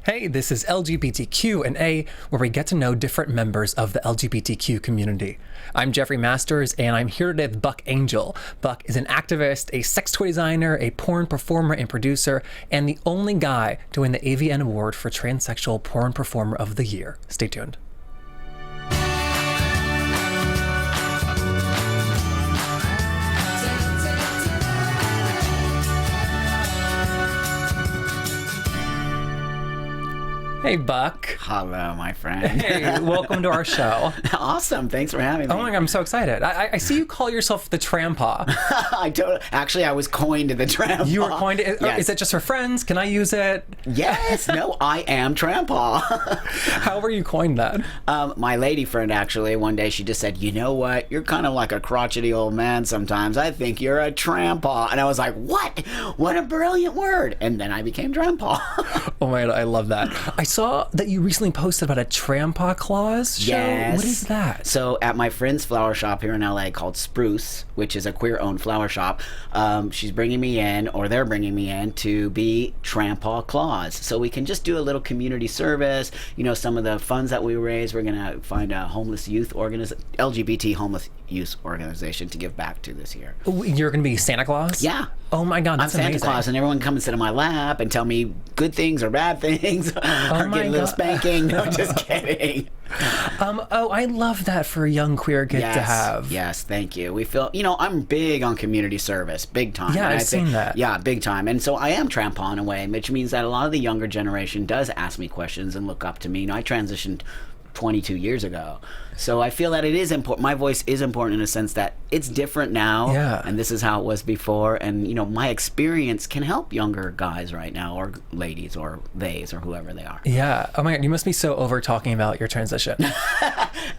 Hey, this is LGBTQ&A, where we get to know different members of the LGBTQ community. I'm Jeffrey Masters, and I'm here today with Buck Angel. Buck is an activist, a sex toy designer, a porn performer and producer, and the only guy to win the AVN Award for Transsexual Porn Performer of the Year. Stay tuned. Hey, Buck. Hello, my friend. Hey, welcome to our show. Awesome. Thanks for having me. Oh my God, I'm so excited. I see you call yourself the Trampa. Actually, I was coined the Trampa. You were coined it? Yes. Is it just for friends? Can I use it? Yes. No, I am Trampa. How were you coined that? My lady friend, actually, one day she just said, you know what? You're kind of like a crotchety old man sometimes. I think you're a Trampa. And I was like, what? What a brilliant word. And then I became Trampa. Oh my God, I love that. I saw that you recently posted about a Trampa Claus show. Yes. What is that? So at my friend's flower shop here in LA called Spruce, which is a queer-owned flower shop, she's bringing me in, or they're bringing me in, to be Trampa Claus. So we can just do a little community service. You know, some of the funds that we raise, we're going to find a homeless youth LGBT homeless youth organization to give back to this year. You're going to be Santa Claus? Yeah. Oh my God, that's I'm Santa amazing. Claus, and everyone come and sit on my lap and tell me good things or bad things, or get a little spanking. No, just kidding. I love that for a young queer kid to have. Yes, thank you. We feel, I'm big on community service, big time. Yeah, I've seen that. Yeah, big time. And so I am Trampa in a way, which means that a lot of the younger generation does ask me questions and look up to me. I transitioned 22 years ago. So I feel that it is important. My voice is important in a sense that it's different now. Yeah. And this is how it was before. And, my experience can help younger guys right now, or ladies, or theys, or whoever they are. Yeah. Oh my God, you must be so over talking about your transition.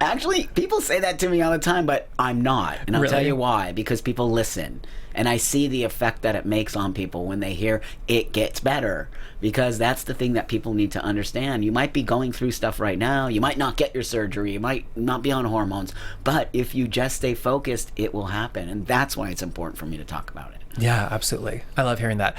Actually, people say that to me all the time, but I'm not. And I'll tell you why. Because people listen. And I see the effect that it makes on people when they hear it gets better. Because that's the thing that people need to understand. You might be going through stuff right now. You might not get your surgery. You might not be on hormones. But if you just stay focused, it will happen. And that's why it's important for me to talk about it. Yeah, absolutely. I love hearing that.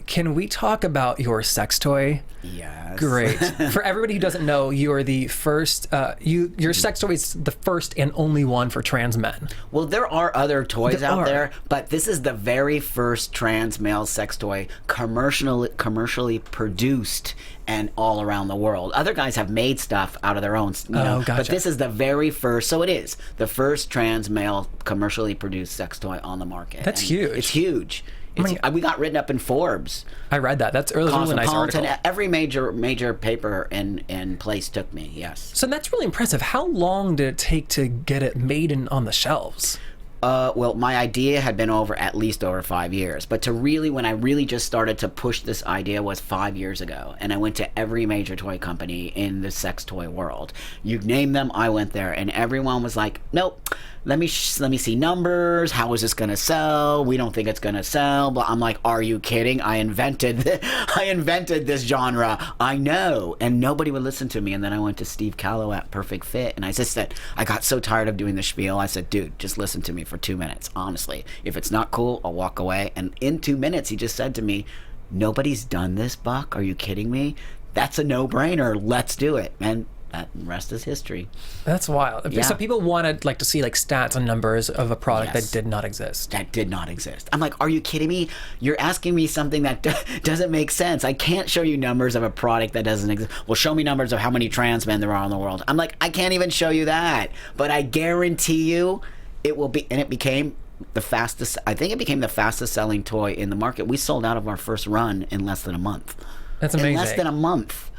Can we talk about your sex toy? Yes. Great. For everybody who doesn't know, you are the first, your sex toy is the first and only one for trans men. Well, there are other toys out there, but this is the very first trans male sex toy commercially produced and all around the world. Other guys have made stuff out of their own, Gotcha. But this is the very first, so it is the first trans male commercially produced sex toy on the market. That's huge. It's huge. We got written up in Forbes. I read that. That's a really nice article. Every major paper and place took me, yes. So that's really impressive. How long did it take to get it made and on the shelves? Well, my idea had been at least over 5 years. But when I really just started to push this idea was 5 years ago. And I went to every major toy company in the sex toy world. You name them, I went there. And everyone was like, nope. Let me see numbers. How is this going to sell? We don't think it's going to sell. But I'm like, are you kidding? I invented this genre. I know. And nobody would listen to me. And then I went to Steve Callow at Perfect Fit. And I just said, I got so tired of doing the spiel. I said, dude, just listen to me for 2 minutes. Honestly, if it's not cool, I'll walk away. And in 2 minutes, he just said to me, nobody's done this, Buck. Are you kidding me? That's a no-brainer. Let's do it. And that rest is history. That's wild. Yeah. So people wanted to see stats and numbers of a product Yes. that did not exist. That did not exist. I'm like, are you kidding me? You're asking me something that doesn't make sense. I can't show you numbers of a product that doesn't exist. Well, show me numbers of how many trans men there are in the world. I'm like, I can't even show you that. But I guarantee you it will be. And it became the fastest. I think it became the fastest selling toy in the market. We sold out of our first run in less than a month. That's amazing. In less than a month.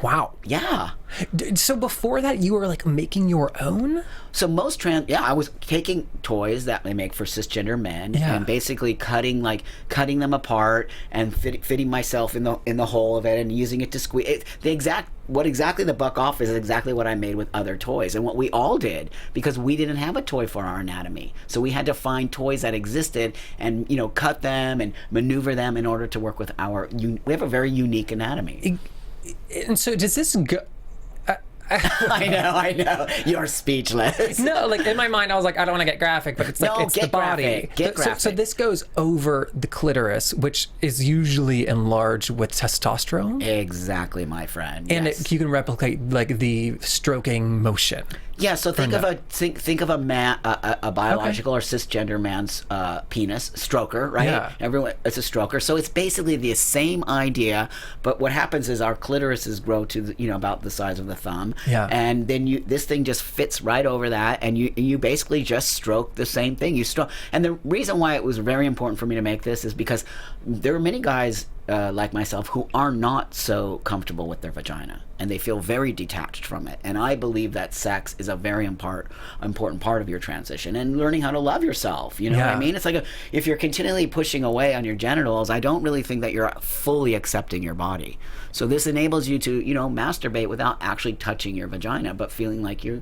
Wow. Yeah. So before that, you were making your own? So I was taking toys that they make for cisgender men and basically cutting them apart and fitting myself in the hole of it and using it to squeeze. What exactly the Buck off is exactly what I made with other toys and what we all did because we didn't have a toy for our anatomy. So we had to find toys that existed and cut them and maneuver them in order to work with we have a very unique anatomy. And so does this go... I know. You're speechless. No, like in my mind, I was like, I don't want to get graphic, but it's like, No, it's get the body. graphic. Get graphic. So this goes over the clitoris, which is usually enlarged with testosterone. Exactly, my friend. And Yes. you can replicate like the stroking motion. Yeah, so think of a man, a biological or cisgender man's penis, stroker, right? Yeah. Everyone, it's a stroker. So it's basically the same idea, but what happens is our clitorises grow to about the size of the thumb, and then this thing just fits right over that, and you basically just stroke the same thing. You stroke, and the reason why it was very important for me to make this is because there are many guys like myself who are not so comfortable with their vagina, and they feel very detached from it. And I believe that sex is a very important part of your transition and learning how to love yourself. You know what I mean? It's like if you're continually pushing away on your genitals, I don't really think that you're fully accepting your body. So this enables you to, masturbate without actually touching your vagina, but feeling like you're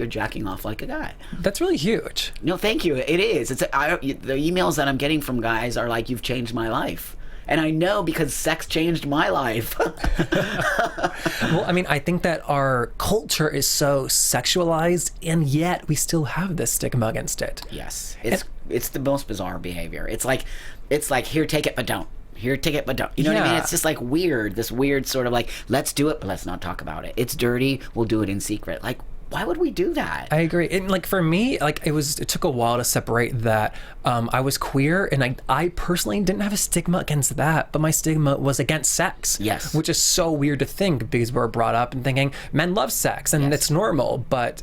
jacking off like a guy. That's really huge. No, thank you. It is. The emails that I'm getting from guys are like, "You've changed my life." And I know because sex changed my life. Well, I mean, I think that our culture is so sexualized, and yet we still have this stigma against it. Yes. It's the most bizarre behavior. It's like, here, take it, but don't. Here, take it, but don't. You know what I mean? It's just like weird. This weird sort of like, let's do it, but let's not talk about it. It's dirty. We'll do it in secret. Like, why would we do that? I agree. And like for me, like it took a while to separate that I was queer, and I personally didn't have a stigma against that, but my stigma was against sex. Yes. Which is so weird to think because we're brought up and thinking men love sex and it's normal, but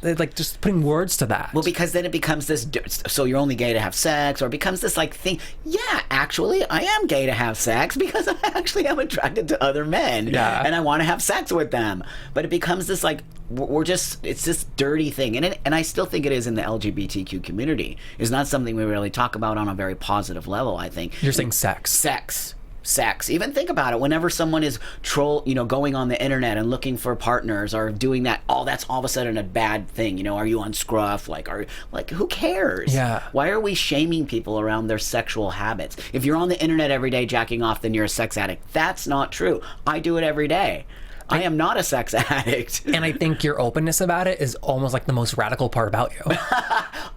like just putting words to that. Well, because then it becomes this, so you're only gay to have sex, or it becomes this like thing. Yeah, actually, I am gay to have sex because I actually am attracted to other men. Yeah. And I want to have sex with them. But it becomes this like, it's this dirty thing. And I still think it is in the LGBTQ community. It's not something we really talk about on a very positive level, I think. You're saying sex. Sex. Even think about it. Whenever someone is going on the internet and looking for partners or doing that, that's all of a sudden a bad thing. Are you on scruff? Who cares? Yeah. Why are we shaming people around their sexual habits? If you're on the internet every day jacking off, then you're a sex addict. That's not true. I do it every day. I am not a sex addict. And I think your openness about it is almost like the most radical part about you.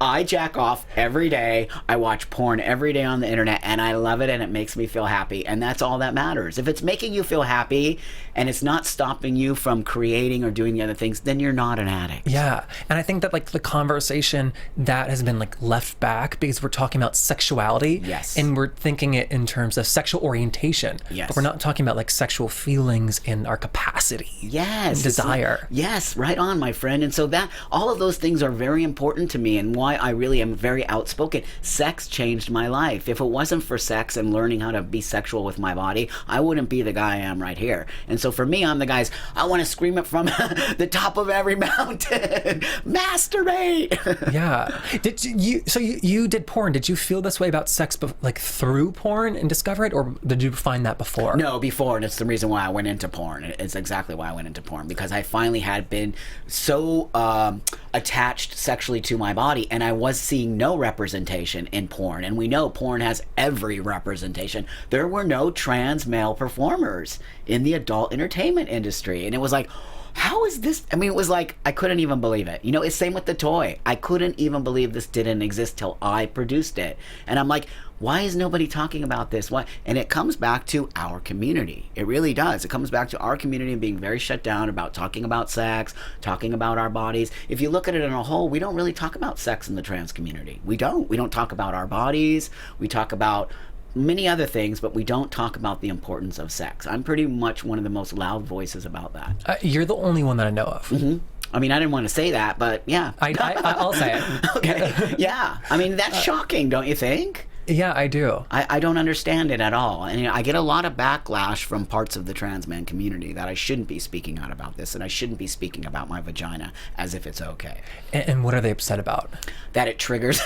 I jack off every day. I watch porn every day on the internet, and I love it, and it makes me feel happy. And that's all that matters. If it's making you feel happy and it's not stopping you from creating or doing the other things, then you're not an addict. Yeah. And I think that like the conversation that has been like left back because we're talking about sexuality. Yes. And we're thinking it in terms of sexual orientation. Yes. But we're not talking about like sexual feelings and our capacity. Yes. And desire. Yes, right on, my friend. And so that all of those things are very important to me, and why I really am very outspoken. Sex changed my life. If it wasn't for sex and learning how to be sexual with my body, I wouldn't be the guy I am right here. And so for me, I'm the guys, I want to scream it from the top of every mountain. Masturbate. Yeah. You did porn. Did you feel this way about sex like through porn and discover it, or did you find that before? No, before, and it's the reason why I went into porn. It's exactly why I went into porn, because I finally had been so attached sexually to my body, and I was seeing no representation in porn. And we know porn has every representation. There were no trans male performers in the adult entertainment industry, and it was like, how is this? I mean, it was like, I couldn't even believe it. It's same with the toy. I couldn't even believe this didn't exist till I produced it. And I'm like, why is nobody talking about this? Why? And it comes back to our community. It really does. It comes back to our community being very shut down about talking about sex, talking about our bodies. If you look at it in a whole, we don't really talk about sex in the trans community. We don't. We don't talk about our bodies. We talk about many other things, but we don't talk about the importance of sex. I'm pretty much one of the most loud voices about that. You're the only one that I know of. Mm-hmm. I mean, I didn't want to say that, but yeah. I'll say it. Okay. Yeah. I mean, that's shocking, don't you think? Yeah, I do. I don't understand it at all. And I get a lot of backlash from parts of the trans man community that I shouldn't be speaking out about this, and I shouldn't be speaking about my vagina as if it's okay. And what are they upset about? That it triggers...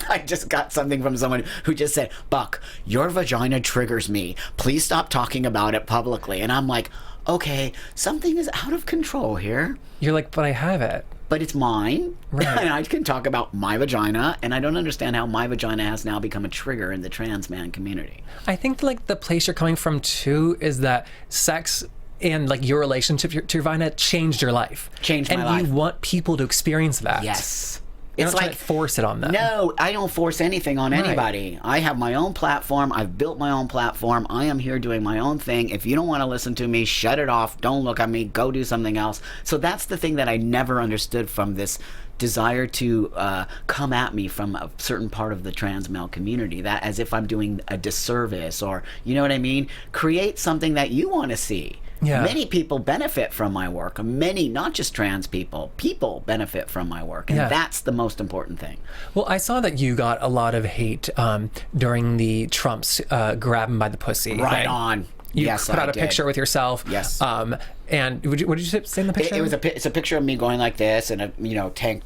I just got something from someone who just said, Buck, your vagina triggers me. Please stop talking about it publicly. And I'm like, okay, something is out of control here. You're like, but I have it. But it's mine. Right. And I can talk about my vagina. And I don't understand how my vagina has now become a trigger in the trans man community. I think like the place you're coming from too is that sex and like your relationship to your vagina changed your life. Changed my life. And you want people to experience that. Yes. You It's don't try like to force it on them. No, I don't force anything on anybody. I have my own platform. I've built my own platform. I am here doing my own thing. If you don't want to listen to me, shut it off. Don't look at me. Go do something else. So that's the thing that I never understood from this desire to come at me from a certain part of the trans male community, that as if I'm doing a disservice, or you know what I mean? Create something that you want to see. Yeah. Many people benefit from my work. Many, not just trans people benefit from my work. And that's the most important thing. Well, I saw that you got a lot of hate during the Trump's grab him by the pussy Right thing. On. You Yes, put out I a picture did. with yourself. Yes. And what did you say in the picture? It's a picture of me going like this, and a tank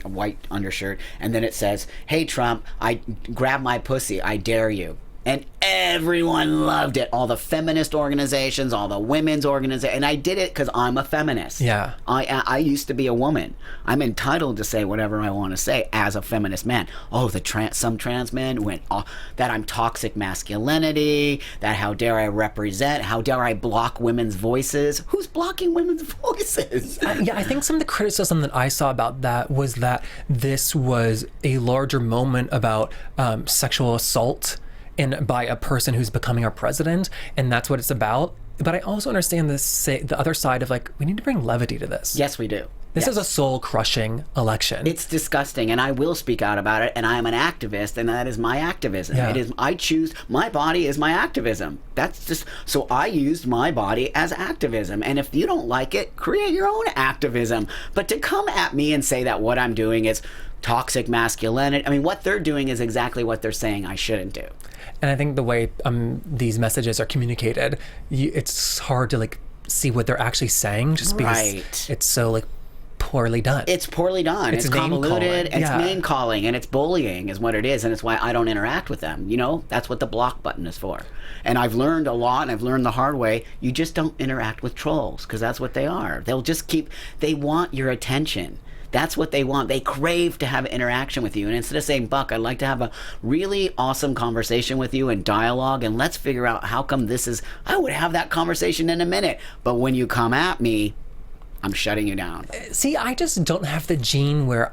white undershirt, and then it says, "Hey Trump, I grab my pussy, I dare you." And everyone loved it. All the feminist organizations, all the women's organizations. And I did it because I'm a feminist. Yeah. I used to be a woman. I'm entitled to say whatever I want to say as a feminist man. Oh, some trans men went off that I'm toxic masculinity, that how dare I represent, how dare I block women's voices. Who's blocking women's voices? Yeah, I think some of the criticism that I saw about that was that this was a larger moment about sexual assault and by a person who's becoming our president, and that's what it's about. But I also understand the other side of like, we need to bring levity to this. Yes, we do. This is a soul-crushing election. It's disgusting, and I will speak out about it, and I am an activist, and that is my activism. Yeah. It is, I choose, my body is my activism. That's just, so I used my body as activism, and if you don't like it, create your own activism. But to come at me and say that what I'm doing is toxic masculinity, I mean, what they're doing is exactly what they're saying I shouldn't do. And I think the way these messages are communicated, it's hard to like see what they're actually saying, just because it's so like poorly done. It's poorly done. It's convoluted. And It's name calling, and it's bullying is what it is, and it's why I don't interact with them. You know, that's what the block button is for. And I've learned a lot, and I've learned the hard way. You just don't interact with trolls, because that's what they are. They'll just they want your attention. That's what they want. They crave to have interaction with you. And instead of saying, Buck, I'd like to have a really awesome conversation with you and dialogue, and let's figure out how come this is, I would have that conversation in a minute. But when you come at me, I'm shutting you down. See, I just don't have the gene where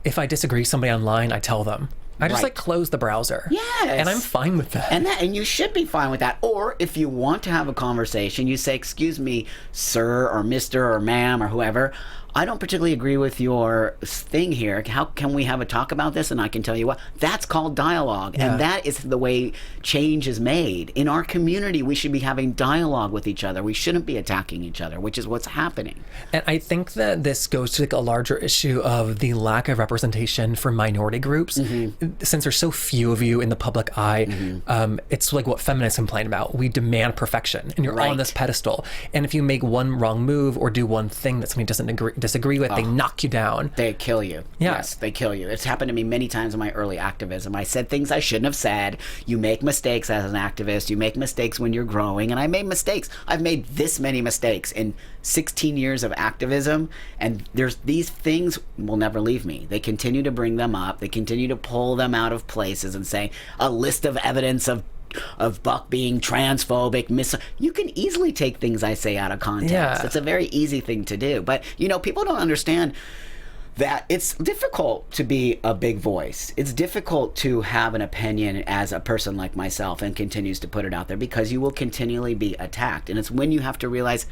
if I disagree with somebody online, I tell them. I just like close the browser. Yes. And I'm fine with that. And you should be fine with that. Or if you want to have a conversation, you say, excuse me, sir or mister or ma'am or whoever, I don't particularly agree with your thing here. How can we have a talk about this? And I can tell you what, that's called dialogue. Yeah. And that is the way change is made. In our community, we should be having dialogue with each other. We shouldn't be attacking each other, which is what's happening. And I think that this goes to like a larger issue of the lack of representation for minority groups. Mm-hmm. Since there's so few of you in the public eye, mm-hmm. It's like what feminists complain about. We demand perfection, and you're on this pedestal. And if you make one wrong move or do one thing that somebody doesn't disagree with, they knock you down. They kill you. Yeah. Yes, they kill you. It's happened to me many times in my early activism. I said things I shouldn't have said. You make mistakes as an activist. You make mistakes when you're growing. And I made mistakes. I've made this many mistakes in 16 years of activism. And these things will never leave me. They continue to bring them up. They continue to pull them out of places and say, a list of evidence of Buck being transphobic, you can easily take things I say out of context. Yeah. It's a very easy thing to do. But, people don't understand that it's difficult to be a big voice. It's difficult to have an opinion as a person like myself and continues to put it out there, because you will continually be attacked. And it's when you have to realize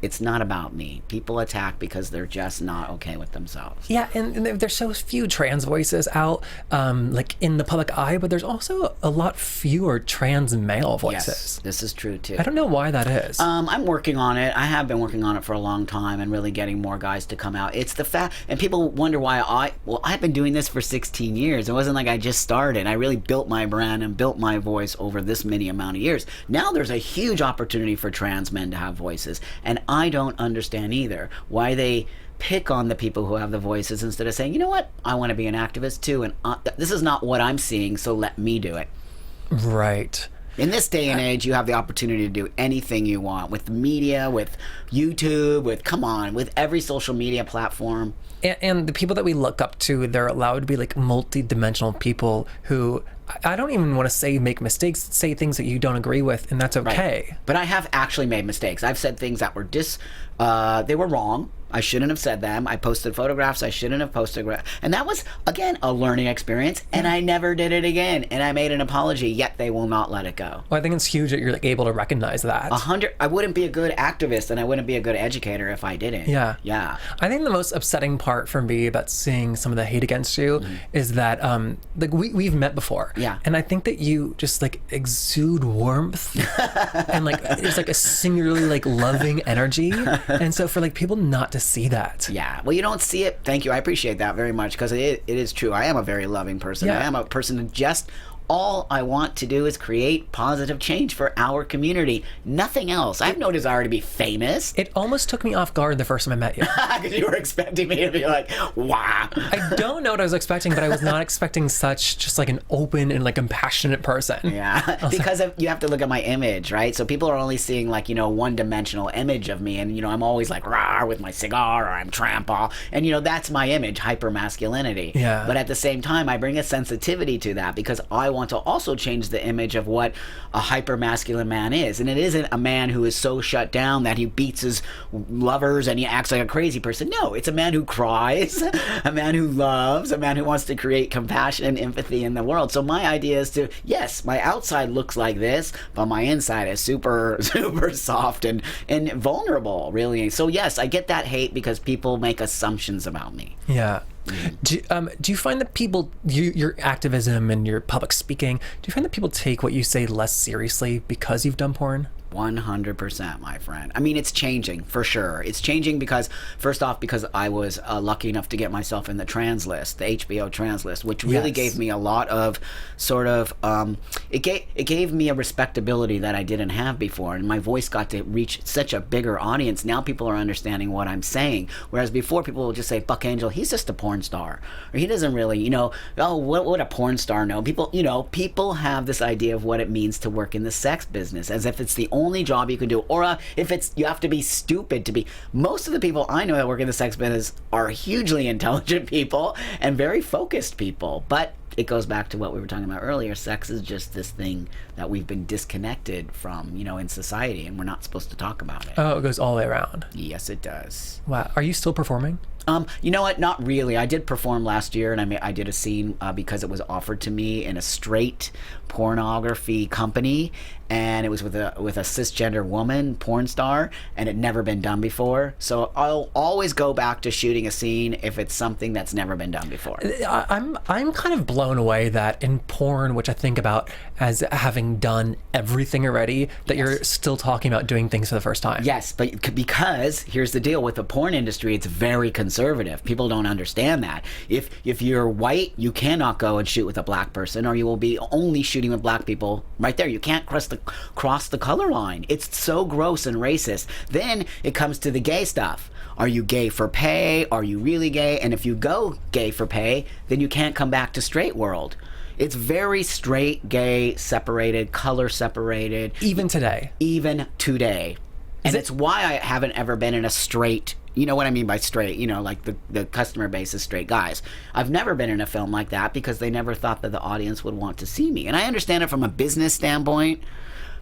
it's not about me. People attack because they're just not okay with themselves. Yeah, and there's so few trans voices out, like in the public eye, but there's also a lot fewer trans male voices. Yes, this is true too. I don't know why that is. I'm working on it. I have been working on it for a long time and really getting more guys to come out. It's the fact, and people wonder why I've been doing this for 16 years. It wasn't like I just started. I really built my brand and built my voice over this many amount of years. Now there's a huge opportunity for trans men to have voices, and I don't understand either why they pick on the people who have the voices instead of saying, you know what, I want to be an activist too, and this is not what I'm seeing, so let me do it. Right. In this day and age, you have the opportunity to do anything you want with the media, with YouTube, with every social media platform. And the people that we look up to, they're allowed to be like multi-dimensional people who I don't even want to say make mistakes, say things that you don't agree with, and that's okay. Right. But I have actually made mistakes. I've said things that were they were wrong. I shouldn't have said them. I posted photographs I shouldn't have posted. And that was, again, a learning experience. And I never did it again. And I made an apology, yet they will not let it go. Well, I think it's huge that you're like able to recognize that. I wouldn't be a good activist and I wouldn't be a good educator if I didn't. Yeah. Yeah. I think the most upsetting part for me about seeing some of the hate against you is that like we've met before. Yeah. And I think that you just like exude warmth and like it's like a singularly like loving energy. And so for like people not to see that. Yeah. Well, you don't see it. Thank you. I appreciate that very much because it is true. I am a very loving person. Yeah. I am a person who just all I want to do is create positive change for our community. Nothing else. I have no desire to be famous. It almost took me off guard the first time I met you. Because you were expecting me to be like, wow. I don't know what I was expecting, but I was not expecting such just like an open and like compassionate person. Yeah, because you have to look at my image, right? So people are only seeing like, one-dimensional image of me. And, I'm always like, rah, with my cigar, or I'm trampa. And, that's my image, hyper-masculinity. Yeah. But at the same time, I bring a sensitivity to that because I want to also change the image of what a hyper-masculine man is. And it isn't a man who is so shut down that he beats his lovers and he acts like a crazy person. No, it's a man who cries, a man who loves, a man who wants to create compassion and empathy in the world. So my idea is to, yes, my outside looks like this, but my inside is super, super soft and vulnerable, really. So yes, I get that hate because people make assumptions about me. Yeah. Do you find that people, your activism and your public speaking, do you find that people take what you say less seriously because you've done porn? 100%, my friend. I mean, it's changing for sure. It's changing because, first off, because I was lucky enough to get myself in the trans list, the HBO trans list, which really gave me a lot of sort of, it gave me a respectability that I didn't have before, and my voice got to reach such a bigger audience. Now people are understanding what I'm saying, whereas before people would just say, Buck Angel, he's just a porn star, or he doesn't really, oh, what a porn star know. People have this idea of what it means to work in the sex business, as if it's the only job you can do, or if it's you have to be stupid to be. Most of the people I know that work in the sex business are hugely intelligent people and very focused people, but it goes back to what we were talking about earlier. Sex is just this thing that we've been disconnected from, in society, and we're not supposed to talk about it. Oh, it goes all the way around. Yes, it does. Wow. Are you still performing? You know what? Not really. I did perform last year, and I did a scene because it was offered to me in a straight pornography company, and it was with a cisgender woman porn star, and it had never been done before. So I'll always go back to shooting a scene if it's something that's never been done before. I'm kind of blown away that in porn, which I think about as having done everything already, that you're still talking about doing things for the first time. Yes, but because here's the deal with the porn industry, it's very conservative. People don't understand that. If you're white, you cannot go and shoot with a black person, or you will be only shooting with black people. Right there, you can't cross the color line. It's so gross and racist. Then it comes to the gay stuff. Are you gay for pay? Are you really gay? And if you go gay for pay, then you can't come back to straight world. It's very straight, gay, separated, color separated. Even today. And it's why I haven't ever been in a straight, you know what I mean by straight, like the customer base is straight guys. I've never been in a film like that because they never thought that the audience would want to see me. And I understand it from a business standpoint,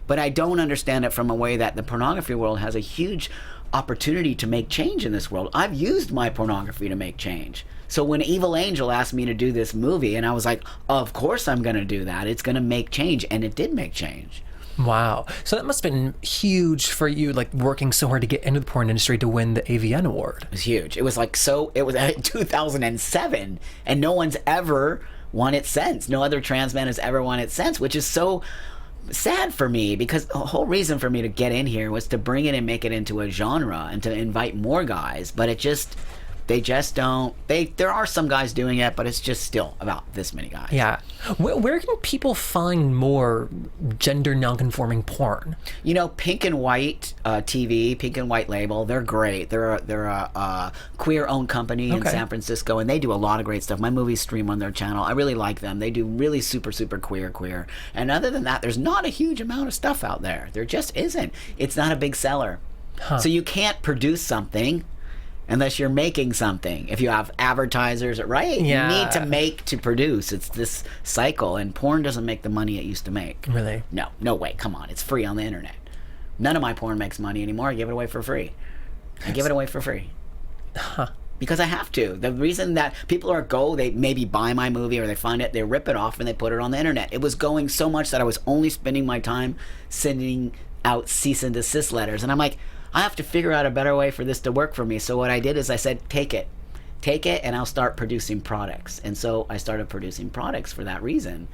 but I don't understand it from a way that the pornography world has a huge opportunity to make change in this world. I've used my pornography to make change. So when Evil Angel asked me to do this movie, and I was like, of course I'm going to do that. It's going to make change. And it did make change. Wow. So that must have been huge for you, like working so hard to get into the porn industry to win the AVN award. It was huge. It was it was 2007, and no one's ever won it since. No other trans man has ever won it since, which is so sad for me, because the whole reason for me to get in here was to bring it and make it into a genre and to invite more guys, but they just don't. There are some guys doing it, but it's just still about this many guys. Yeah. Where can people find more gender nonconforming porn? Pink and White TV, Pink and White label, they're great. They're a queer-owned company in San Francisco, and they do a lot of great stuff. My movies stream on their channel. I really like them. They do really super, super queer. And other than that, there's not a huge amount of stuff out there. There just isn't. It's not a big seller. So you can't produce something unless you're making something. If you have advertisers, right? Yeah. You need to make to produce. It's this cycle, and porn doesn't make the money it used to make. Really? No way. Come on, it's free on the internet. None of my porn makes money anymore. I give it away for free. Huh. Because I have to. The reason that people they maybe buy my movie or they find it, they rip it off and they put it on the internet. It was going so much that I was only spending my time sending out cease and desist letters. And I'm like, I have to figure out a better way for this to work for me. So what I did is I said, take it and I'll start producing products. And so I started producing products for that reason.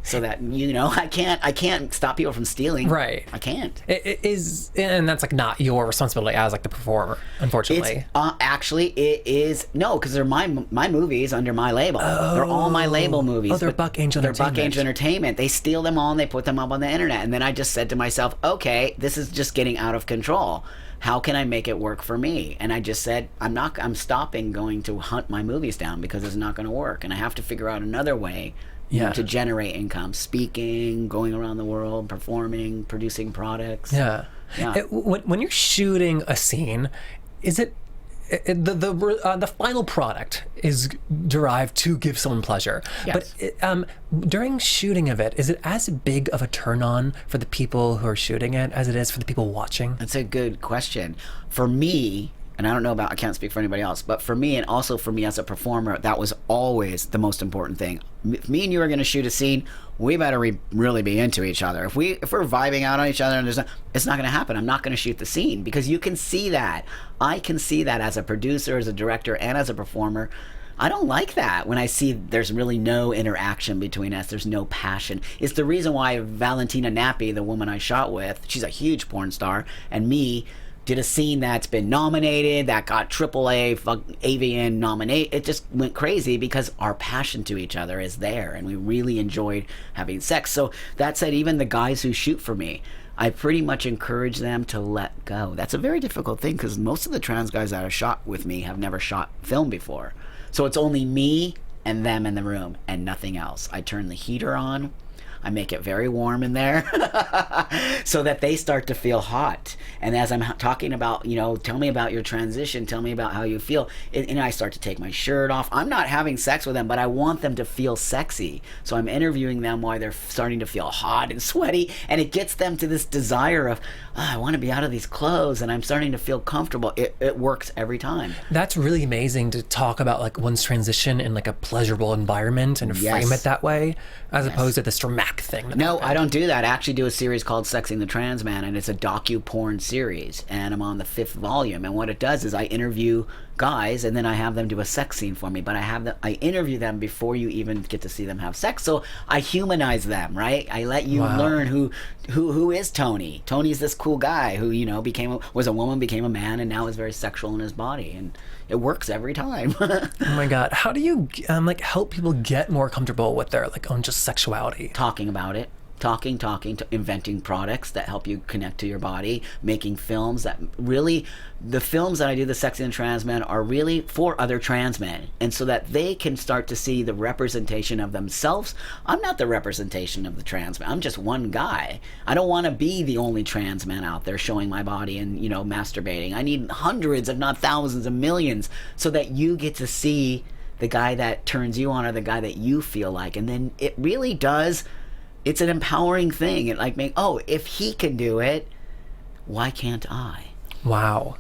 So that, I can't stop people from stealing. Right. I can't. It is, and that's like not your responsibility as like the performer, unfortunately. Actually, it is, no, because they're my movies under my label. They're all my label movies. Oh, they're Buck Angel Entertainment. They're Buck Angel Entertainment. They steal them all and they put them up on the internet. And then I just said to myself, okay, this is just getting out of control. How can I make it work for me? And I just said, I'm stopping going to hunt my movies down because it's not going to work. And I have to figure out another way to generate income, speaking, going around the world, performing, producing products. Yeah. When you're shooting a scene, is it the final product is derived to give someone pleasure? Yes. But during shooting of it, is it as big of a turn on for the people who are shooting it as it is for the people watching? That's a good question. For me, and I can't speak for anybody else, but for me and also for me as a performer, that was always the most important thing. If me and you are going to shoot a scene, we better really be into each other. If we're vibing out on each other, and it's not going to happen. I'm not going to shoot the scene because you can see that. I can see that as a producer, as a director, and as a performer. I don't like that when I see there's really no interaction between us. There's no passion. It's the reason why Valentina Nappi, the woman I shot with, she's a huge porn star, and me, did a scene that's been nominated, that got AAA AVN nominate. It just went crazy because our passion to each other is there and we really enjoyed having sex. So that said, even the guys who shoot for me, I pretty much encourage them to let go. That's a very difficult thing because most of the trans guys that have shot with me have never shot film before. So it's only me and them in the room and nothing else. I turn the heater on. I make it very warm in there so that they start to feel hot. And as I'm talking about, tell me about your transition, tell me about how you feel, and I start to take my shirt off. I'm not having sex with them, but I want them to feel sexy. So I'm interviewing them while they're starting to feel hot and sweaty, and it gets them to this desire of, I want to be out of these clothes, and I'm starting to feel comfortable. It works every time. That's really amazing to talk about like one's transition in like a pleasurable environment and frame it that way, as opposed to this dramatic thing. No, I don't do that. I actually do a series called Sexing the Trans Man, and it's a docu-porn series, and I'm on the 5th volume. And what it does is I interview guys, and then I have them do a sex scene for me. But I interview them before you even get to see them have sex. So I humanize them, right? I let you learn who is Tony. Tony's this cool guy who was a woman, became a man, and now is very sexual in his body, and it works every time. Oh my God. How do you help people get more comfortable with their own just sexuality? Talking about it. Talking, inventing products that help you connect to your body, making films that really, the films that I do, the Sexy and Trans Men, are really for other trans men, and so that they can start to see the representation of themselves. I'm not the representation of the trans man. I'm just one guy. I don't want to be the only trans man out there showing my body and, masturbating. I need hundreds, if not thousands of millions, so that you get to see the guy that turns you on or the guy that you feel like. And then it really does... It's an empowering thing. If he can do it, why can't I? Wow.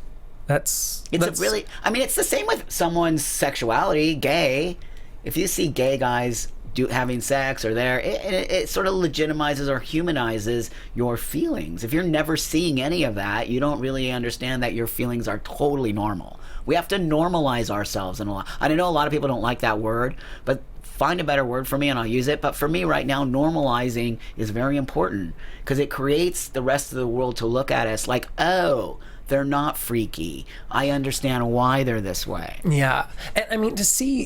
It's the same with someone's sexuality, gay. If you see gay guys having sex or it sort of legitimizes or humanizes your feelings. If you're never seeing any of that, you don't really understand that your feelings are totally normal. We have to normalize ourselves. And I know a lot of people don't like that word, but find a better word for me and I'll use it. But for me right now, normalizing is very important because it creates the rest of the world to look at us like, oh, they're not freaky. I understand why they're this way. Yeah. And to see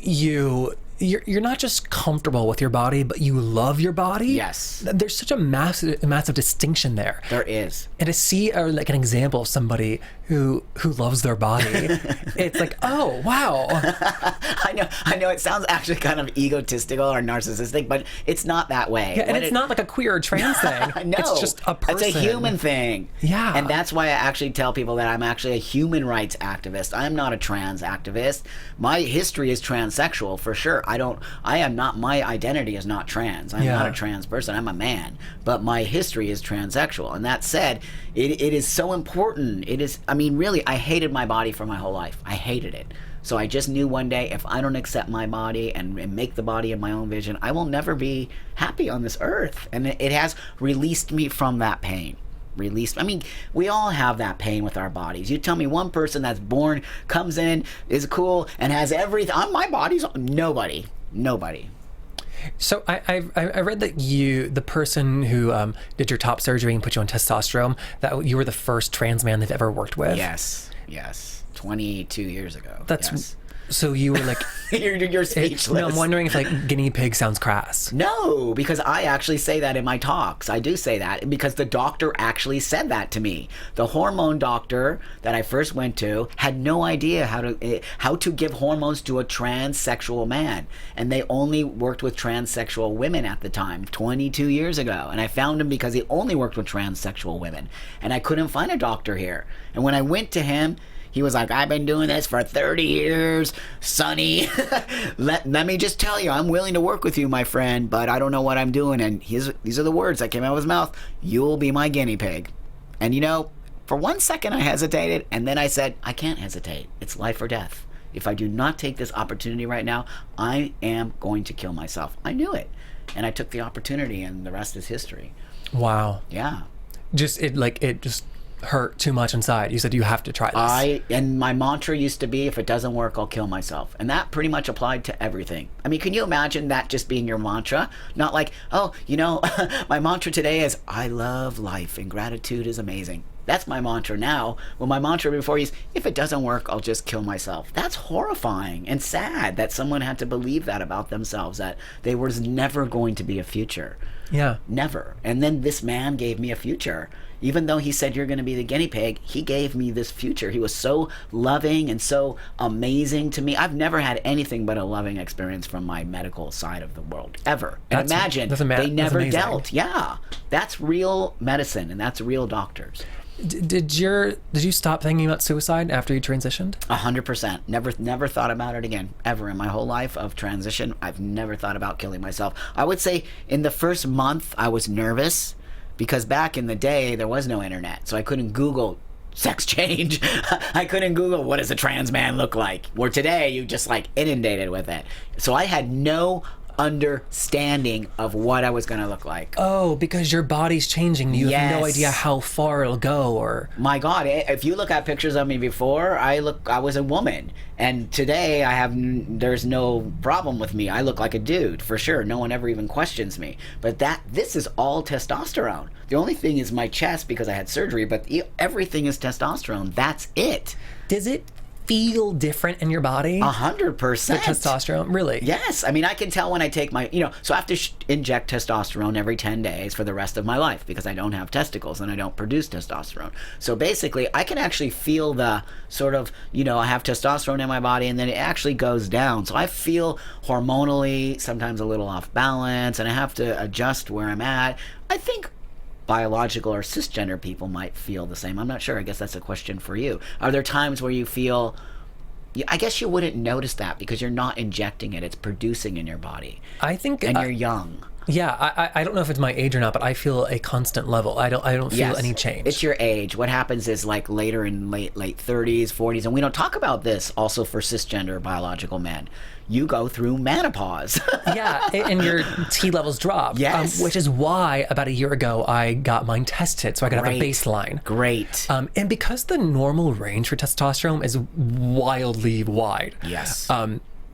you're not just comfortable with your body, but you love your body. Yes. There's such a massive distinction there. There is. And to see an example of somebody who loves their body, it's like, oh, wow. I know it sounds actually kind of egotistical or narcissistic, but it's not that way. Yeah, and it's not like a queer or trans thing. No, it's just a person. It's a human thing. Yeah. And that's why I actually tell people that I'm actually a human rights activist. I'm not a trans activist. My history is transsexual for sure. My identity is not trans. I'm not a trans person. I'm a man. But my history is transsexual. And that said, it is so important. Really, I hated my body for my whole life. I hated it. So I just knew one day, if I don't accept my body and make the body in my own vision, I will never be happy on this earth. And it has released me from that pain. We all have that pain with our bodies. You tell me one person that's born, comes in, is cool, and has everything. My body's nobody. So I read that the person who did your top surgery and put you on testosterone, that you were the first trans man they've ever worked with. Yes. 22 years ago. Yes. So you were like... you're speechless. No, I'm wondering if like guinea pig sounds crass. No, because I actually say that in my talks. I do say that because the doctor actually said that to me. The hormone doctor that I first went to had no idea how to give hormones to a transsexual man. And they only worked with transsexual women at the time, 22 years ago. And I found him because he only worked with transsexual women. And I couldn't find a doctor here. And when I went to him, he was like, I've been doing this for 30 years, Sonny. let me just tell you, I'm willing to work with you, my friend, but I don't know what I'm doing. And these are the words that came out of his mouth. You'll be my guinea pig. And for 1 second I hesitated, and then I said, I can't hesitate. It's life or death. If I do not take this opportunity right now, I am going to kill myself. I knew it. And I took the opportunity, and the rest is history. Wow. Yeah. It just hurt too much inside. You said you have to try this. And my mantra used to be, if it doesn't work, I'll kill myself. And that pretty much applied to everything. Can you imagine that just being your mantra? Not like, my mantra today is, I love life and gratitude is amazing. That's my mantra now. Well, my mantra before is, if it doesn't work, I'll just kill myself. That's horrifying and sad that someone had to believe that about themselves, that there was never going to be a future. Yeah. Never. And then this man gave me a future. Even though he said, you're going to be the guinea pig, he gave me this future. He was so loving and so amazing to me. I've never had anything but a loving experience from my medical side of the world, ever. And imagine, they never dealt. Yeah. That's real medicine, and that's real doctors. Did you stop thinking about suicide after you transitioned? 100%. Never thought about it again, ever in my whole life of transition. I've never thought about killing myself. I would say in the first month I was nervous, because back in the day there was no internet, so I couldn't Google sex change. I couldn't Google what does a trans man look like. Where today you just inundated with it. So I had no understanding of what I was going to look like. Oh, because your body's changing. You have no idea how far it'll go. Or my God, if you look at pictures of me before, I was a woman, and today there's no problem with me. I look like a dude for sure. No one ever even questions me. But this is all testosterone. The only thing is my chest, because I had surgery, but everything is testosterone. That's it. Does it feel different in your body? 100%. The testosterone? Really? Yes. I can tell when I take my, so I have to inject testosterone every 10 days for the rest of my life, because I don't have testicles and I don't produce testosterone. So basically, I can actually feel the sort of, I have testosterone in my body, and then it actually goes down. So I feel hormonally sometimes a little off balance, and I have to adjust where I'm at. I think biological or cisgender people might feel the same. I'm not sure. I guess that's a question for you. Are there times where you feel, I guess you wouldn't notice that because you're not injecting it, it's producing in your body. I think, and you're young. Yeah, I don't know if it's my age or not, but I feel a constant level. I don't feel any change. It's your age. What happens is later in late 30s, 40s, and we don't talk about this also for cisgender biological men. You go through menopause. Yeah, and your T levels drop. Yes. Which is why about a year ago I got mine tested, so I could have a baseline. Great. And because the normal range for testosterone is wildly wide. Yes.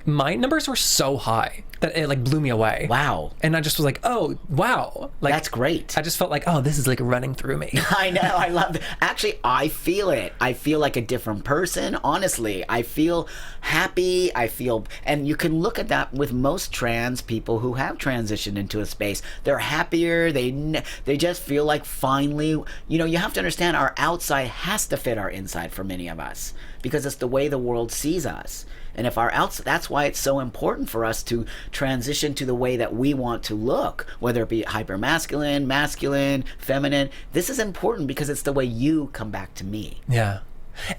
my numbers were so high that it like blew me away. Wow. And I just was like, oh, wow. Like, that's great. I just felt like, oh, this is like running through me. I know. I love it. Actually, I feel it. I feel like a different person. Honestly, I feel happy. And you can look at that with most trans people who have transitioned into a space. They're happier. They just feel like finally, you have to understand our outside has to fit our inside for many of us because it's the way the world sees us. And if our outside, that's why it's so important for us to transition to the way that we want to look, whether it be hypermasculine, masculine, feminine. This is important because it's the way you come back to me. Yeah.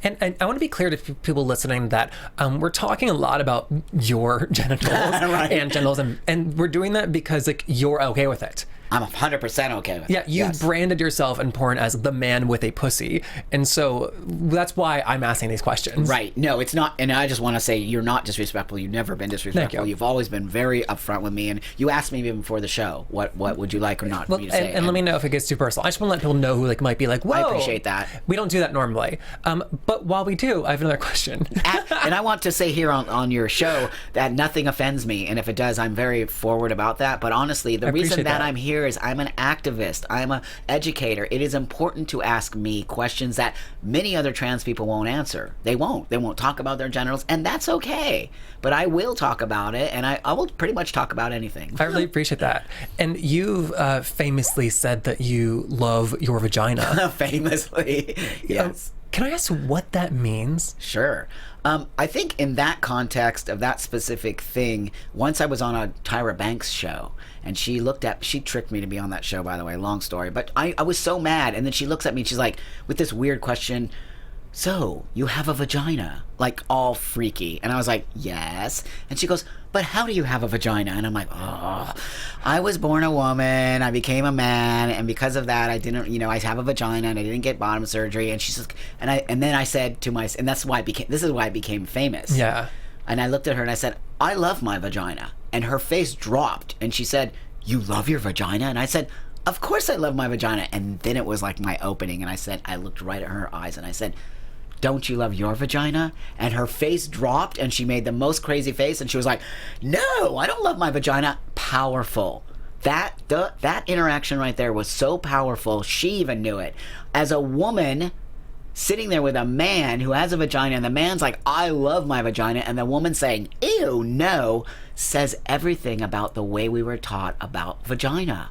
And I want to be clear to people listening that we're talking a lot about your genitals right. and genitals, and we're doing that because like you're okay with it. I'm 100% okay with it. Yeah, you branded yourself in porn as the man with a pussy. And so that's why I'm asking these questions. Right. No, it's not. And I just want to say you're not disrespectful. You've never been disrespectful. Thank you. You've always been very upfront with me. And you asked me even before the show, what would you like or not for me to say? And let me know if it gets too personal. I just want to let people know who like might be like, whoa. I appreciate that. We don't do that normally. But while we do, I have another question. And I want to say here on your show that nothing offends me. And if it does, I'm very forward about that. But honestly, the reason that I'm here is I'm an activist. I'm an educator. It is important to ask me questions that many other trans people won't answer. They won't talk about their genitals, and that's okay. But I will talk about it, and I will pretty much talk about anything. I really appreciate that. And you've famously said that you love your vagina. Famously, yes. Can I ask what that means? Sure. I think in that context of that specific thing, once I was on a Tyra Banks show, and she tricked me to be on that show, by the way, long story, but I was so mad, and then she looks at me and she's like, with this weird question, so you have a vagina, like all freaky. And I was like, yes. And she goes, but how do you have a vagina? And I'm like, oh, I was born a woman, I became a man, and because of that I didn't, I have a vagina and I didn't get bottom surgery. And she's like, and then I said to myself, and this is why I became famous. Yeah. And I looked at her and I said, I love my vagina. And her face dropped and she said, you love your vagina? And I said, of course I love my vagina. And then it was like my opening, and I looked right at her eyes and I said, don't you love your vagina? And her face dropped and she made the most crazy face and she was like, no, I don't love my vagina. Powerful. That interaction right there was so powerful. She even knew it. As a woman sitting there with a man who has a vagina, and the man's like, I love my vagina, and the woman saying, ew, no, says everything about the way we were taught about vagina.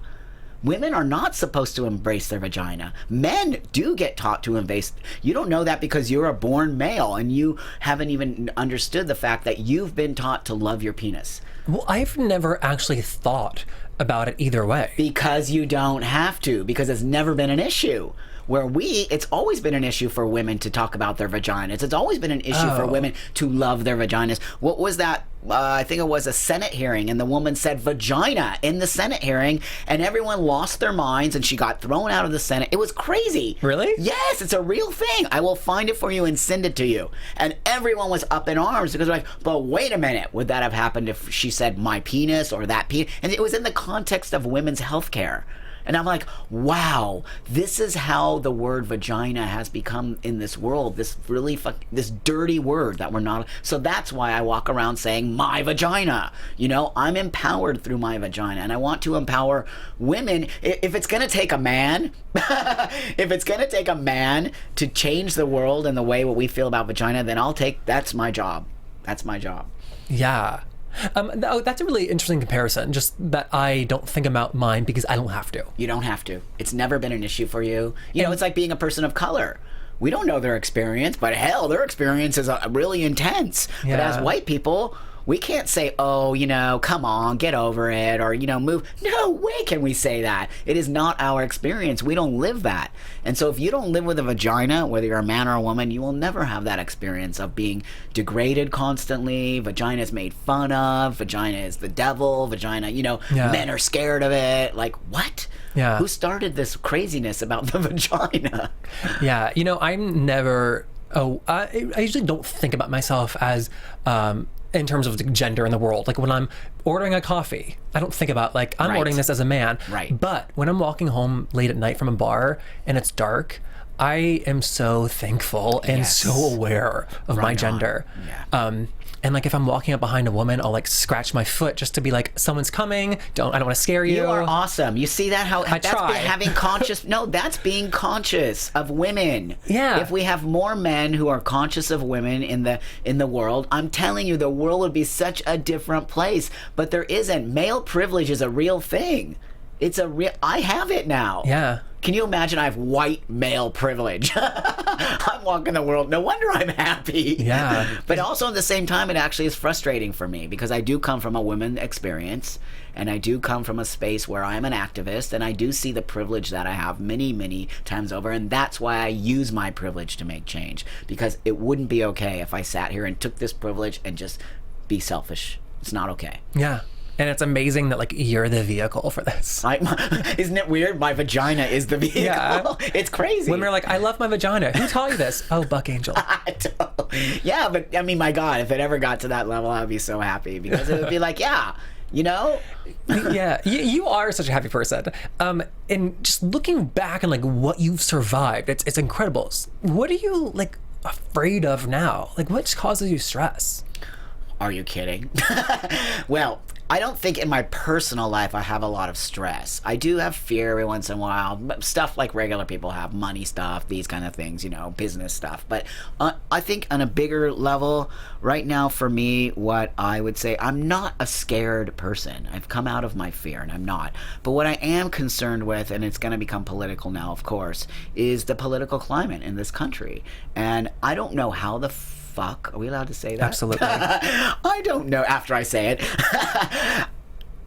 Women are not supposed to embrace their vagina. Men do get taught to embrace. You don't know that because you're a born male and you haven't even understood the fact that you've been taught to love your penis. Well, I've never actually thought about it either way. Because you don't have to, because it's never been an issue. It's always been an issue for women to talk about their vaginas. It's always been an issue for women to love their vaginas. What was that? I think it was a Senate hearing, and the woman said vagina in the Senate hearing, and everyone lost their minds, and she got thrown out of the Senate. It was crazy. Really? Yes, it's a real thing. I will find it for you and send it to you. And everyone was up in arms because they're like, but wait a minute, would that have happened if she said my penis or that penis? And it was in the context of women's health care. And I'm like, wow, this is how the word vagina has become in this world, this really this dirty word that we're not. So that's why I walk around saying my vagina. I'm empowered through my vagina, and I want to empower women. If it's going to take a man, if it's going to take a man to change the world and the way what we feel about vagina, then that's my job. That's my job. Yeah. That's a really interesting comparison, just that I don't think about mine because I don't have to. You don't have to. It's never been an issue for you. It's like being a person of color. We don't know their experience, but hell, their experience is really intense. Yeah. But as white people, we can't say, oh, come on, get over it, or, move. No way can we say that. It is not our experience. We don't live that. And so if you don't live with a vagina, whether you're a man or a woman, you will never have that experience of being degraded constantly. Vagina is made fun of. Vagina is the devil. Vagina, men are scared of it. Like, what? Yeah. Who started this craziness about the vagina? Yeah, I'm never... I usually don't think about myself as... in terms of the gender in the world. Like when I'm ordering a coffee, I don't think about I'm ordering this as a man. Right. But when I'm walking home late at night from a bar and it's dark, I am so thankful and so aware of my gender. And like if I'm walking up behind a woman, I'll like scratch my foot just to be like, someone's coming. I don't want to scare you. You are awesome. You see that? That's try. having conscious. No, that's being conscious of women. Yeah. If we have more men who are conscious of women in the world, I'm telling you, the world would be such a different place. But there isn't. Male privilege is a real thing. It's a real. I have it now. Yeah. Can you imagine I have white male privilege? I'm walking the world. No wonder I'm happy. Yeah. But also at the same time, it actually is frustrating for me because I do come from a women experience and I do come from a space where I'm an activist and I do see the privilege that I have many, many times over. And that's why I use my privilege to make change, because it wouldn't be okay if I sat here and took this privilege and just be selfish. It's not okay. Yeah. And it's amazing that like you're the vehicle for this. Isn't it weird? My vagina is the vehicle. Yeah. It's crazy. Women are like, I love my vagina. Who taught you this? Oh, Buck Angel. Yeah, but I mean, my God, if it ever got to that level, I'd be so happy because it would be like, yeah, you know? Yeah, you are such a happy person. And just looking back and like what you've survived, it's incredible. What are you like afraid of now? Like what causes you stress? Are you kidding? Well, I don't think in my personal life I have a lot of stress. I do have fear every once in a while, stuff like regular people have, money stuff, these kind of things, you know, business stuff. But I think on a bigger level, right now for me, what I would say, I'm not a scared person. I've come out of my fear and I'm not. But what I am concerned with, and it's going to become political now, of course, is the political climate in this country. And I don't know how the fuck, are we allowed to say that? Absolutely. I don't know after I say it.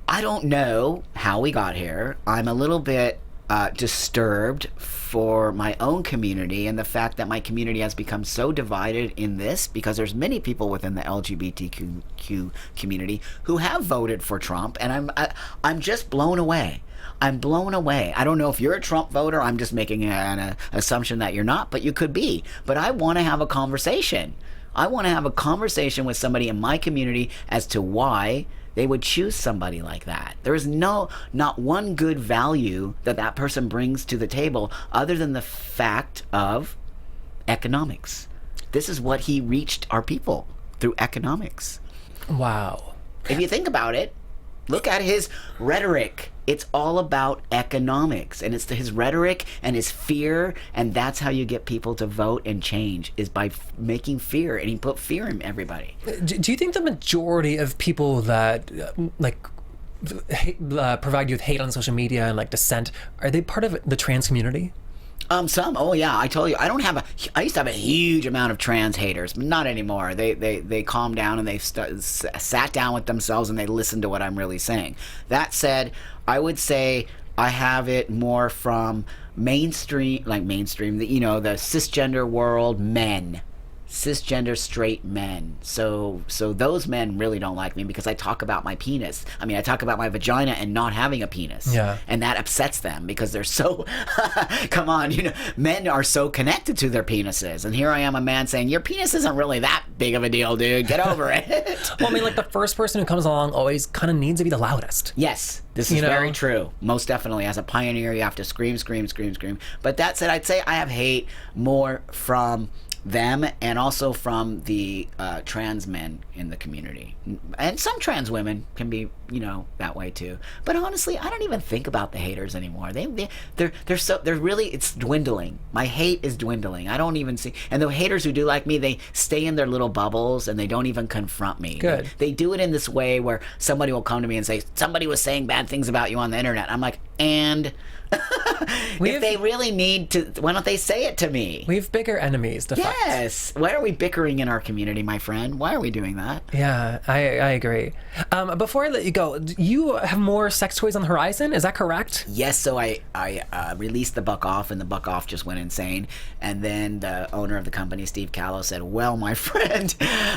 I don't know how we got here. I'm a little bit disturbed for my own community and the fact that my community has become so divided in this, because there's many people within the LGBTQ community who have voted for Trump, and I'm just blown away. I'm blown away. I don't know if you're a Trump voter. I'm just making an assumption that you're not, but you could be. But I want to have a conversation. I want to have a conversation with somebody in my community as to why they would choose somebody like that. There is not one good value that person brings to the table other than the fact of economics. This is what he reached our people, through economics. Wow. If you think about it, look at his rhetoric. It's all about economics, and it's his rhetoric and his fear, and that's how you get people to vote and change, is by making fear, and he put fear in everybody. Do you think the majority of people that provide you with hate on social media and like dissent, are they part of the trans community? Some. Oh yeah, I told you, I used to have a huge amount of trans haters, but not anymore. They calmed down and they sat down with themselves and they listened to what I'm really saying. That said, I would say I have it more from mainstream, the cisgender world, cisgender straight men. So those men really don't like me because I talk about my penis. I mean, I talk about my vagina and not having a penis. Yeah. And that upsets them because they're so, come on, men are so connected to their penises. And here I am, a man saying, your penis isn't really that big of a deal, dude. Get over it. Well, I mean, like the first person who comes along always kind of needs to be the loudest. Yes, this is very true. Most definitely. As a pioneer, you have to scream, scream, scream, scream. But that said, I'd say I have hate more from them and also from the trans men in the community, and some trans women can be that way too. But honestly, I don't even think about the haters anymore. They're really, it's dwindling. My hate is dwindling. I don't even see, and the haters who do like me, they stay in their little bubbles and they don't even confront me. Good. They do it in this way where somebody will come to me and say, somebody was saying bad things about you on the internet. I'm like, and if they really need to, why don't they say it to me? We have bigger enemies to fight. Yes. Why are we bickering in our community, my friend? Why are we doing that? Yeah, I agree. Before I let you go, you have more sex toys on the horizon. Is that correct? Yes. So I released the Buck Off, and the Buck Off just went insane. And then the owner of the company, Steve Callow, said, well, my friend,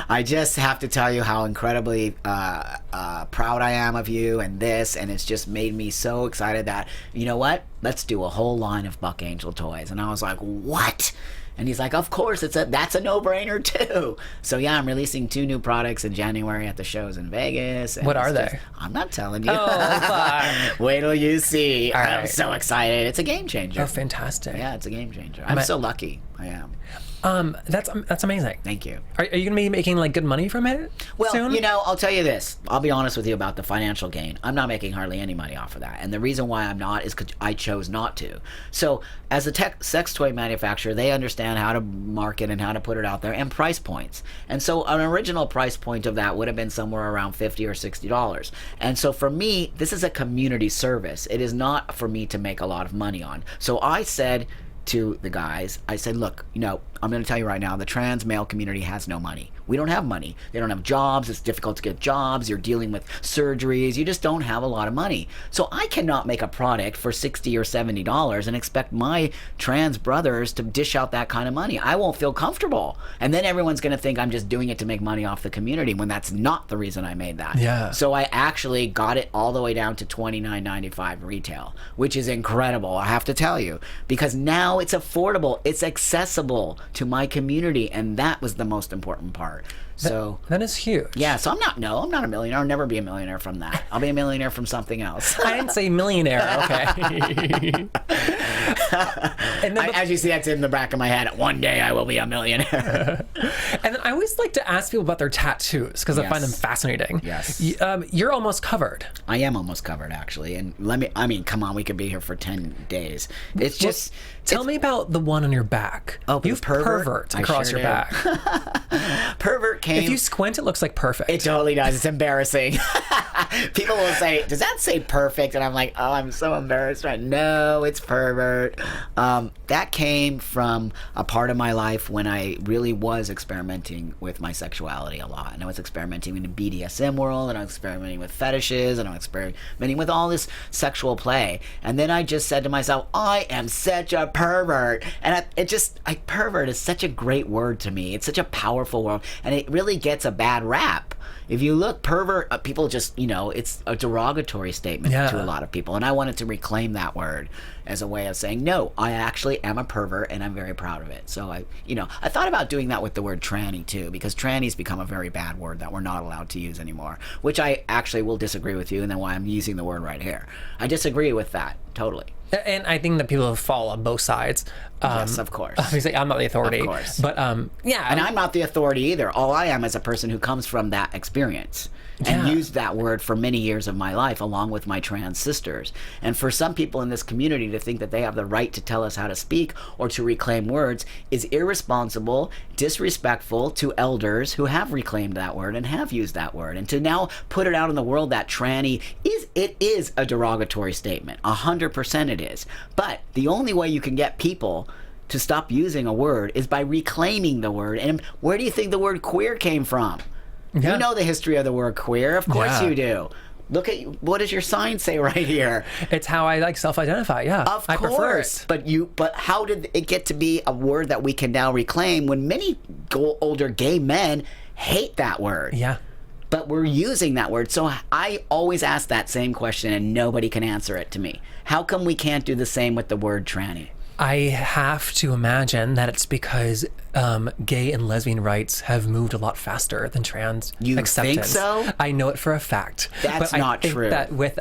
I just have to tell you how incredibly proud I am of you and this. And it's just made me so excited that, you know what? Let's do a whole line of Buck Angel toys. And I was like, what? And he's like, of course, that's a no-brainer too. So yeah, I'm releasing 2 new products in January at the shows in Vegas. What are they? I'm not telling you. Oh, fine. Wait till you see. All I'm right. so excited. It's a game changer. Oh, fantastic. Yeah, it's a game changer. I'm so lucky. I am. That's amazing. Thank you. Are you gonna be making like good money from it Well, soon? I'll tell you this. I'll be honest with you about the financial gain. I'm not making hardly any money off of that. And the reason why I'm not is because I chose not to. So as a sex toy manufacturer, they understand how to market and how to put it out there and price points. And so an original price point of that would have been somewhere around $50 or $60. And so for me, this is a community service. It is not for me to make a lot of money on. So I said to the guys, I said, look, I'm going to tell you right now, the trans male community has no money. We don't have money. They don't have jobs. It's difficult to get jobs. You're dealing with surgeries. You just don't have a lot of money. So I cannot make a product for $60 or $70 and expect my trans brothers to dish out that kind of money. I won't feel comfortable. And then everyone's going to think I'm just doing it to make money off the community when that's not the reason I made that. Yeah. So I actually got it all the way down to $29.95 retail, which is incredible, I have to tell you, because now it's affordable. It's accessible to my community, and that was the most important part. So that is huge. yeah, so I'm not a millionaire. I'll never be a millionaire from that. I'll be a millionaire from something else. I didn't say millionaire. Okay. And then As you see, that's in the back of my head. One day I will be a millionaire. And then I always like to ask people about their tattoos because I find them fascinating. Yes. You're almost covered. I am almost covered, actually. And come on, we could be here for 10 days. It's just... Tell me about the one on your back. Oh, you've pervert across your back. Pervert came... If you squint, it looks like perfect. It totally does. It's embarrassing. People will say, does that say perfect? And I'm like, oh, I'm so embarrassed right now. No, it's pervert. That came from a part of my life when I really was experimenting with my sexuality a lot. And I was experimenting in the BDSM world, and I was experimenting with fetishes, and I was experimenting with all this sexual play. And then I just said to myself, I am such a pervert. And pervert is such a great word to me. It's such a powerful word. And it really gets a bad rap. If you look, pervert, people just, it's a derogatory statement to a lot of people. And I wanted to reclaim that word as a way of saying, no, I actually am a pervert and I'm very proud of it. So I thought about doing that with the word tranny too, because tranny's become a very bad word that we're not allowed to use anymore, which I actually will disagree with you, and then why I'm using the word right here. I disagree with that, totally. And I think that people fall on both sides. Yes, of course. Obviously, I'm not the authority. Of course. But, yeah. And I'm not the authority either. All I am is a person who comes from that experience and used that word for many years of my life, along with my trans sisters. And for some people in this community to think that they have the right to tell us how to speak or to reclaim words is irresponsible, disrespectful to elders who have reclaimed that word and have used that word. And to now put it out in the world that tranny is a derogatory statement. 100% it is. But the only way you can get people to stop using a word is by reclaiming the word. And where do you think the word queer came from? Yeah. You know the history of the word queer. Of course you do. Look at what does your sign say right here? It's how I self-identify. Yeah, of I course. prefer it. But how did it get to be a word that we can now reclaim when many older gay men hate that word? Yeah. But we're using that word. So I always ask that same question, and nobody can answer it to me. How come we can't do the same with the word tranny? I have to imagine that it's because gay and lesbian rights have moved a lot faster than trans acceptance. Think so? I know it for a fact. That's but not I think true. That with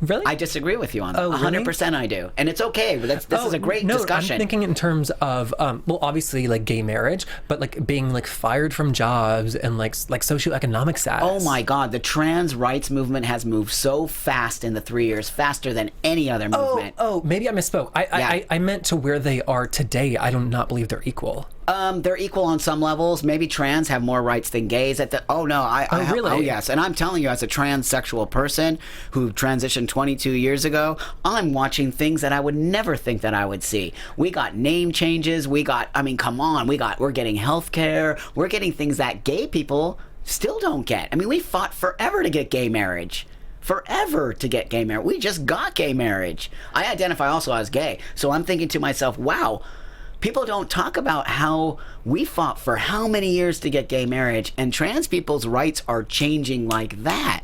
really, I disagree with you on that. Oh, really? 100% I do, and it's okay. This is a great discussion. I'm thinking in terms of well, obviously like gay marriage, but like being like fired from jobs and like socioeconomic status. Oh my God, the trans rights movement has moved so fast in the 3 years, faster than any other movement. Oh, maybe I misspoke. I meant to where they are today. I do not believe they're equal. They're equal on some levels. Maybe trans have more rights than gays. Really? Oh, yes. And I'm telling you, as a transsexual person who transitioned 22 years ago, I'm watching things that I would never think that I would see. We got name changes. Come on. We're getting health care. We're getting things that gay people still don't get. I mean, we fought forever to get gay marriage. Forever to get gay marriage. We just got gay marriage. I identify also as gay. So I'm thinking to myself, wow, people don't talk about how we fought for how many years to get gay marriage, and trans people's rights are changing like that.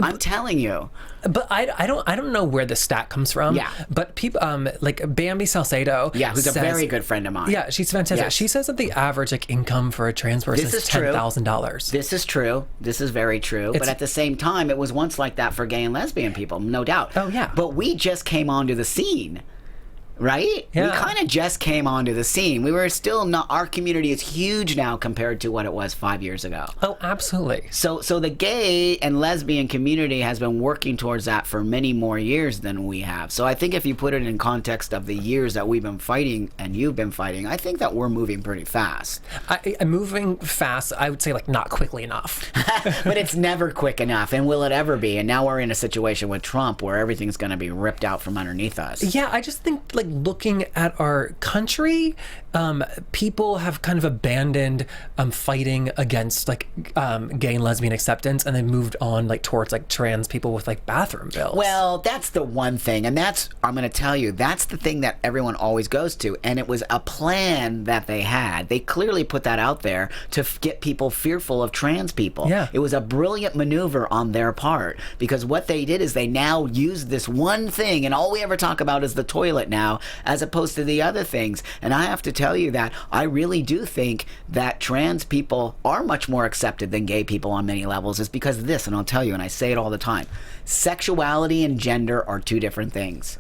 I'm telling you. But I don't know where the stat comes from. Yeah. But people like Bambi Salcedo. Yeah, who's a very good friend of mine. Yeah, she's fantastic. Yes. She says that the average income for a trans person is $10,000. This is true. This is very true. But at the same time, it was once like that for gay and lesbian people, no doubt. Oh, yeah. But we just came onto the scene. Right? Yeah. We kind of just came onto the scene. We were still not, our community is huge now compared to what it was 5 years ago. Oh, absolutely. So the gay and lesbian community has been working towards that for many more years than we have. So I think if you put it in context of the years that we've been fighting and you've been fighting, I think that we're moving pretty fast. I'm moving fast. I would say not quickly enough. But it's never quick enough. And will it ever be? And now we're in a situation with Trump where everything's going to be ripped out from underneath us. Yeah, I just think looking at our country, people have kind of abandoned fighting against gay and lesbian acceptance, and they moved on towards trans people with bathroom bills. Well, that's the one thing, and that's, I'm going to tell you, that's the thing that everyone always goes to, and it was a plan that they had. They clearly put that out there to get people fearful of trans people. Yeah. It was a brilliant maneuver on their part, because what they did is they now used this one thing, and all we ever talk about is the toilet now, as opposed to the other things. And I have to tell you that I really do think that trans people are much more accepted than gay people on many levels, is because of this, and I'll tell you, and I say it all the time, sexuality and gender are two different things.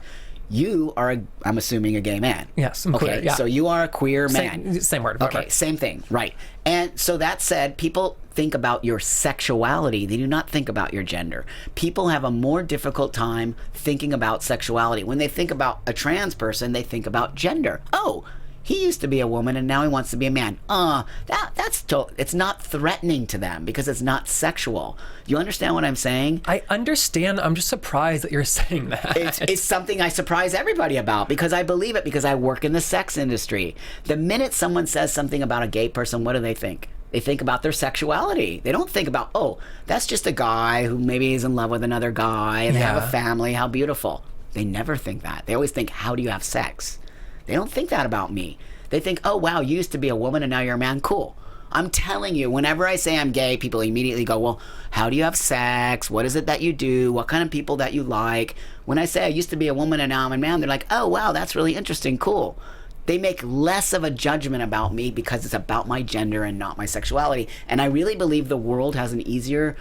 You are, I'm assuming, a gay man. Yes, I'm okay, queer, yeah. So you are a queer man. Same word. Okay, same thing, right. And so that said, people think about your sexuality. They do not think about your gender. People have a more difficult time thinking about sexuality. When they think about a trans person, they think about gender. Oh, he used to be a woman and now he wants to be a man. It's not threatening to them because it's not sexual. You understand what I'm saying? I understand. I'm just surprised that you're saying that. It's something I surprise everybody about because I believe it, because I work in the sex industry. The minute someone says something about a gay person, what do they think? They think about their sexuality. They don't think about, oh, that's just a guy who maybe is in love with another guy and they have a family, how beautiful. They never think that. They always think, how do you have sex? They don't think that about me. They think, oh, wow, you used to be a woman and now you're a man. Cool. I'm telling you, whenever I say I'm gay, people immediately go, well, how do you have sex? What is it that you do? What kind of people that you like? When I say I used to be a woman and now I'm a man, they're like, oh, wow, that's really interesting. Cool. They make less of a judgment about me because it's about my gender and not my sexuality. And I really believe the world has an easier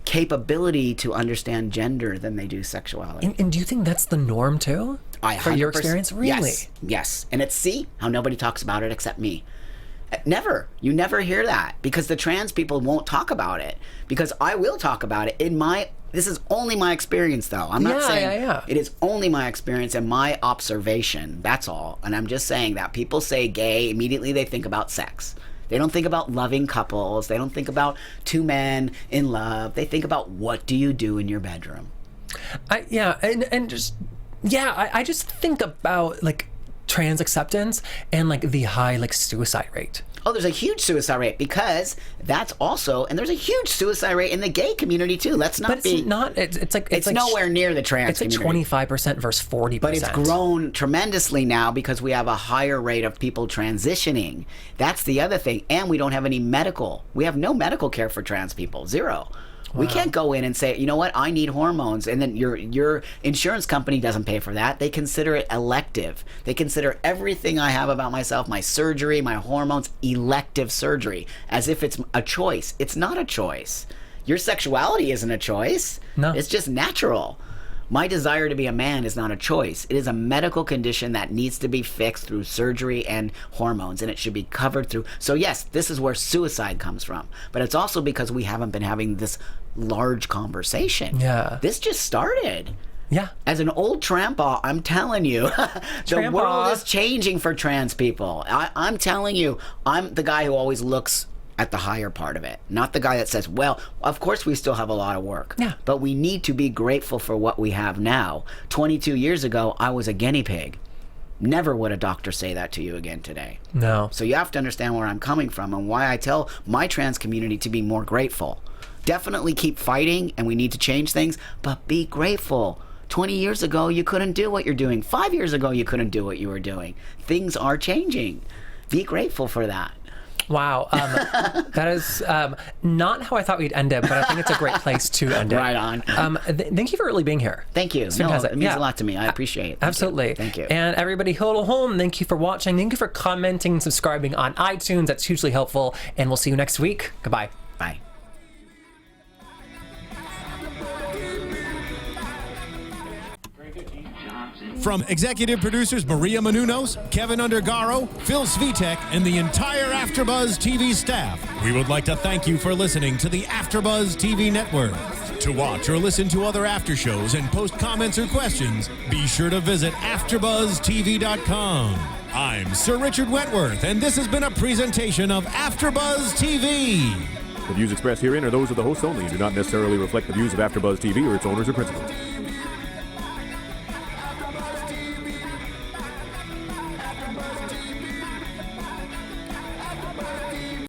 capability to understand gender than they do sexuality. And do you think that's the norm too? For your experience? Really? Yes. And it's, see, how nobody talks about it except me. Never. You never hear that because the trans people won't talk about it, because I will talk about it in my, this is only my experience though. I'm not saying it is only my experience and my observation. That's all. And I'm just saying that people say gay, immediately they think about sex. They don't think about loving couples. They don't think about two men in love. They think about, what do you do in your bedroom? I just think about trans acceptance and the high suicide rate. Oh, there's a huge suicide rate because that's also, and there's a huge suicide rate in the gay community too. Let's not be. It's nowhere near the trans community. It's 25% versus 40%. But it's grown tremendously now because we have a higher rate of people transitioning. That's the other thing. And we don't have any medical. We have no medical care for trans people. Zero. Wow. We can't go in and say, you know what, I need hormones, and then your insurance company doesn't pay for that. They consider it elective. They consider everything I have about myself, my surgery, my hormones, elective surgery, as if it's a choice. It's not a choice. Your sexuality isn't a choice. No. It's just natural. My desire to be a man is not a choice. It is a medical condition that needs to be fixed through surgery and hormones, and it should be covered through. So yes, this is where suicide comes from. But it's also because we haven't been having this large conversation. Yeah. This just started. Yeah. As an old trampa, I'm telling you, the world is changing for trans people. I'm telling you, I'm the guy who always looks at the higher part of it, not the guy that says, well, of course we still have a lot of work, but we need to be grateful for what we have now. 22 years ago, I was a guinea pig. Never would a doctor say that to you again today. No. So you have to understand where I'm coming from and why I tell my trans community to be more grateful. Definitely keep fighting, and we need to change things, but be grateful. 20 years ago, you couldn't do what you're doing. 5 years ago, you couldn't do what you were doing. Things are changing. Be grateful for that. Wow. That is not how I thought we'd end it, but I think it's a great place to end it. Right on. Thank you for really being here. Thank you. It's fantastic. It means a lot to me. I appreciate it. Absolutely. Thank you. And everybody at home, thank you for watching. Thank you for commenting and subscribing on iTunes. That's hugely helpful. And we'll see you next week. Goodbye. Bye. From executive producers Maria Menounos, Kevin Undergaro, Phil Svitek, and the entire AfterBuzz TV staff, we would like to thank you for listening to the AfterBuzz TV network. To watch or listen to other after shows and post comments or questions, be sure to visit AfterBuzzTV.com. I'm Sir Richard Wentworth, and this has been a presentation of AfterBuzz TV. The views expressed herein are those of the hosts only and do not necessarily reflect the views of AfterBuzz TV or its owners or principals.